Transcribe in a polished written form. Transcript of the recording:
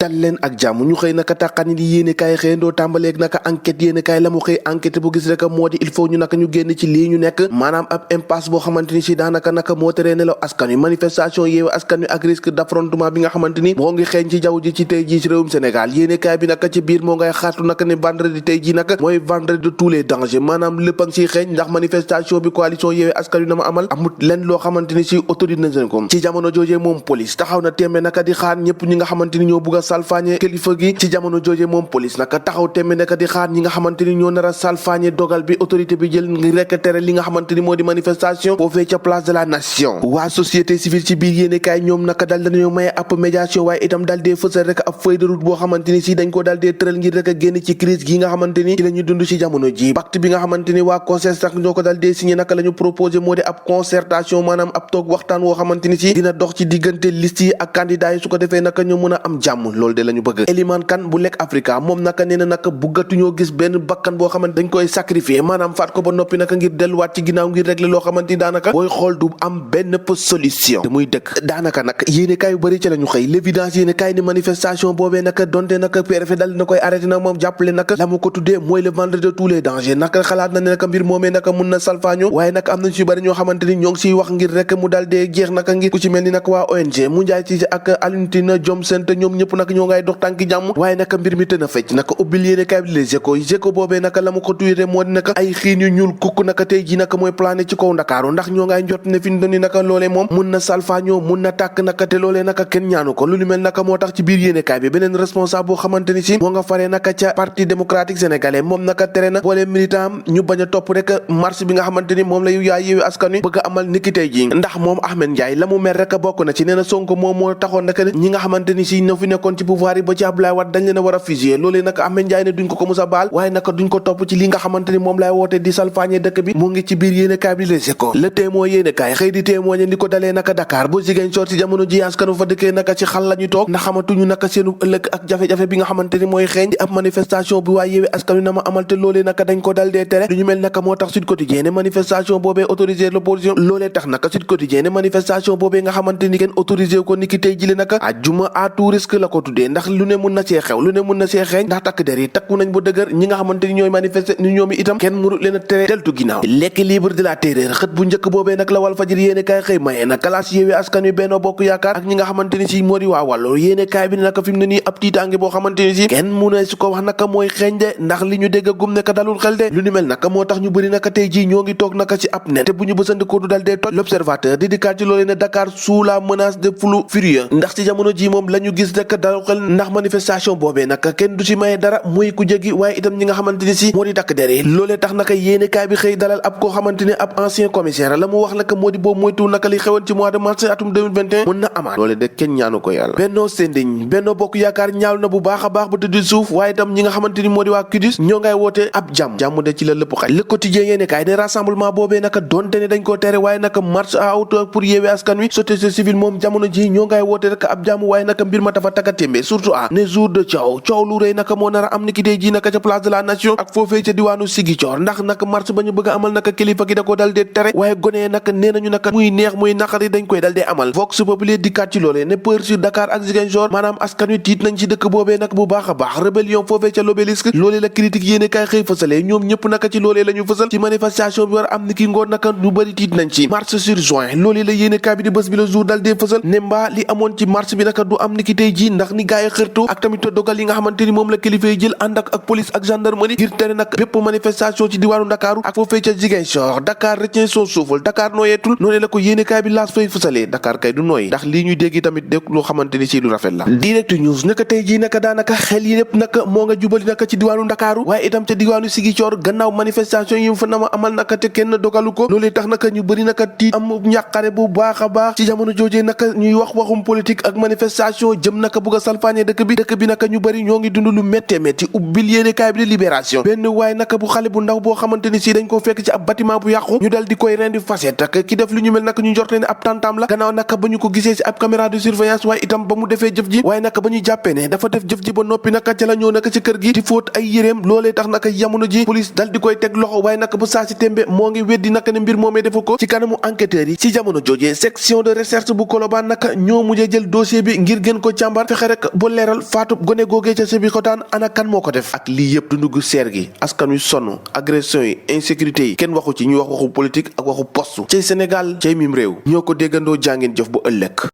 dal leen ak jàmm ñu xëy naka tàqani li yéene kaay xëyandoo tàmbaleeg naka enquête yéene kaay la mu xëy enquête bu gis rek moo di il faut ñu naka ñu génn ci lii ñu nekk maanaam ab impasse boo xamante ni si daanaka naka moo teree nelaw askan wi manifestation yeewu askan wi ak risque d'affrontement bi nga xamante ni moo ngi xeeñ ci jaww ji ci tey jii ci réewum Sénégal yéene kaay bi naka ci biir moo ngay xaatu naka ne vendredi tey jii naka mooy vendredi de tous les dangers maanaam lépp a ngi siy xeeñ ndax manifestation bi coalition yeewu askan wi na ma amal amut lenn loo xamante ni si autorisé nañ ko ci jamono joojee moom police taxaw na tembe naka di xaar ñëpp ñi nga xamante ni ñoo bugg a salfaañe kilifa gi ci jamono jooje moom police naka taxaw tembe naka di xaar ñi nga xamante ni ñoo nar a salfaañe dogal bi autorité bi jël ngir rekk tere li nga xamante ni moo di manifestation foofee ca place de la nation waa société civile ci biir yéene kaay ñoom naka dal dañoo maye ab médiation waaye itam dal dee fësal rek ab feuille de route boo xamante ni si dañ ko dal dee tëral ngir rek a génn ci crise gi nga xamante ni ci la ñu dund ci jamono ji pacte bi nga xamante ni waa COSES sax ñoo ko dal dee signé naka la ñu proposé moo di ab concertation maanaam ab toog waxtaan woo xamante ni si dina dox ci diggante liste yi ak candidat yi su ko defee naka ñu mën a am jàmm loolu de la ñu bëgg Eliman Kan bu Lekk Africa moom naka nee na naka buggatuñoo gis benn bakkan boo xamante dañ koy sacrifier maanaam faat ko ba noppi naka ngir delluwaat ci ginnaaw ngir régler loo xamante ni daanaka booy xool du am benn solution te muy dëkk daanaka nag yéene kaay yu bëri ci la ñu xëy l'évidence yéene kaay ni manifestation boobee naka donte naka préfet dal dina koy arrêté nag moom jàppale naka la mu ko tuddee mooy le vendredi de tous les dangers naka xalaat na ne naka mbir moomee naka mun na salfaaño waaye nag am nañ ci bëri ñoo xamante ni ñoo ngi siy wax ngir rek mu dal dee jeex naka ngir ku ci mel ni nag waa ONG mu njaay ci ak Alioune Diom Sène ñoom ñëpp nag ñoo ngay dox tànki jàmm waaye naka mbir mi tën a fecc naka ubbil yéene kaay bi les échos boobee naka la mu ko tuyee moo di naka ay xiin yu ñuul kukk naka tey ji naka mooy plané ci kaw Ndakaaru ndax ñoo ngay njot ne fi ñu doon naka loolee moom mun na salfaañoo mun na tàkk naka te loolee naka kenn ñaanu ko lu lu mel naka moo tax ci biir yéene kaay bi beneen responsable boo xamante ni si moo nga faree naka ca parti démocratique sénégalais moom naka tere na boole militant ñu bañ a topp rek marche bi nga xamante ni moom la yu yaay yeewi askan wi bëgg a amal niki tey ji ndax moom Ahmed Ndiaye la mu mer rek bokk na ci nee na Sonko moom moo taxoon naka ñi nga xamante ni si ñoo fi nekkoon ci pouvoir yi ba ci Abdoulaye Wade dañ leen a war a fusiller loolee naka Ahmed Ndiaye ne duñ ko musa baal waaye naka duñ ko topp ci li nga xamante ni moom lay woote di salfaañe dëkk bi mu ngi ci biir yéene kaay bi Les Échos le témoin yéene kaay xëy di témoigner ni ko dalee naka Dakar ba Ziguinchor ci jamono ji askan fa dëkkee naka ci xal la ñu toog ndax xamatuñu naka seenu ëllëg ak jafe-jafe bi nga xamante ni mooy xeeñ di ab manifestation bi waa yeewi askan wi na ma amal te loolee naka dañ ko dal dee tere lu ñu mel naka moo tax Sud Quotidien ne manifestation boobee autorisé l'opposition loolee tax naka Sud Quotidien ne manifestation boobee nga xamante ni kenn autorisé ko ni ki tey jile naka ajjuma à tout risque la ko tuddee ndax lu ne mun na see xew lu ne mun na see xeeñ ndax takk der yi takku nañ bu dëgër ñi nga xamante ni ñooy manifester ni ñoom itam kenn mënu leen a tere deltu ginnaaw l'équilibre de la terreur xët bu njëkk boobee nag la Walfadjri yéene kaay xëy maye na classe yeewi askan wi Benno Bokk Yaakaar ak ñi nga xamante ni si moo di waa Wallu yéene kaay bi ne naka fi mu ne nii ab tiitaange boo xamante ni si kenn mu ne su ko wax naka mooy xeeñ de ndax li ñu dégg gum naka dalul xel de lu ni mel naka moo tax ñu bëri naka tey jii ñoo ngi toog naka ci ab net te bu ñu bësandikoo du dal dee toj l'observateur di dikkaat ci loolee ne Dakar sous la menace de flux furieux ndax ci jamono ji moom la ñu gis rek dalul xel ndax manifestation boobee naka kenn du ci maye dara muy ku jéggi waaye itam ñi nga xamante ni si moo di takk der yi loolee tax naka yéene kaay bi xëy dalal ab koo xamante ni ab ancien commissaire la mu wax naka moo di boobu moytu naka li xewoon ci mois de mars atum 2021 mën na amaat loole de kenn ñaanu ko yàlla Benno Sending Benno Bokk Yaakaar ñaaw na bu baax a baax ba tëdd suuf waaye itam ñi nga xamante ni moo di waa CUDIS ñoo ngay woote ab jàmm de ci la lépp xaj Le Quotidien yéene kaay ne rassemblement boobee naka donte ne dañ koo tere waaye naka marche à hauteur pour yeewee askan wi société civile moom jamono ji ñoo ngay woote rek ab jàmm waaye naka mbir ma dafa taggatémbe surtout ne jour de coow lu rëy naka moo nar a am ni ki tey ji naka ca place de la nation ak foofee ca diwaanu Ziguinchor ndax naka marche ba ñu bëgg a amal naka kilifa gi da ko dal dee tere waaye gonee naka nee nañu naka muy neex muy naqari dañ koy dal dee amal Vox Populi dikkaat ci loolee ne peur sur Dakar ak Ziguinchor maanaam askan wi tiit nañ ci dëkk boobee nag bu baax a baax rébellion foofee ca l'Obélisque loolee la critique yéene kaay xëy fësalee ñoom ñëpp naka ci loolee la ñu fësal ci manifestation bi war a am ni ki ngoon naka ñu bëri tiit nañ ci marche sur juin loolee la yéene kaay bi di bés bi le jour dal dee fësal ne mbaa li amoon ci marche bi naka du am ni ki tey ji ndax ni gaay xërtu ak tamit dogal yi nga xamante ni moom la kilifa yi jël ànd ak police ak gendarmerie ngir tere nag bépp manifestation ci diwaanu Ndakaaru ak foofee ca Ziguinchor Dakar retient son souffle Dakar nooyeetul noonu la ko yéene kaay bi laas fay fësalee Dakar kay du nooy ndax lii ñuy dégg tamit dégg loo xamante ni ci lu rafet la Direct News naka tey ji naka daanaka xel yi lépp naka moo nga jubali naka ci diwaanu Ndakaaru waaye itam ca diwaanu Ziguinchor gannaaw manifestation yi mu fa nama amal naka te kenn dogalu ko loolee tax naka ñu bëri naka tiit am njàqare bu baax a baax ci jamono joojee naka ñuy wax waxum politique ak manifestation jëm naka bugg a salfaañe dëkk bi naka ñu bëri ñoo ngi dund lu méttee métti ubbil yéene kaay bi di Libération benn waaye naka bu xale bu ndaw boo xamante ni si dañ koo fekk ci ab bâtiment bu yàqu ñu dal di koy rendi facette ak ki def lu ñu mel naka ñu njorte ne ab tantam la gannaaw naka ba ñu ko gisee si ab caméra de surveillance waaye itam ba mu defee jëf ji waaye naka ba ñu jàppee ne dafa def jëf ji ba noppi naka ca la ñëw naka ci kër gi di fóot ay yéreem loolee tax naka jamono ji police dal di koy teg loxo waaye naka bu saa si tembe moo ngi weddi naka ne mbir moomee defu ko ci kanamu enquêteurs yi ci jamono joojee section de recherche bu Colobane naka ñoo mujjee jël dossier bi ngir gën ko càmbar fexe rek bu leeral faatu gone googee ca Sébikotane ana kan moo ko def ak lii yëpp dundu gu seer gi askan wi sonn agression yi insécurité yi kenn waxu ci ñu wax waxu politique ak waxu poste cay Sénégal cay mim réew ñoo ko déggandoo jàngeen jëf bu ëllëg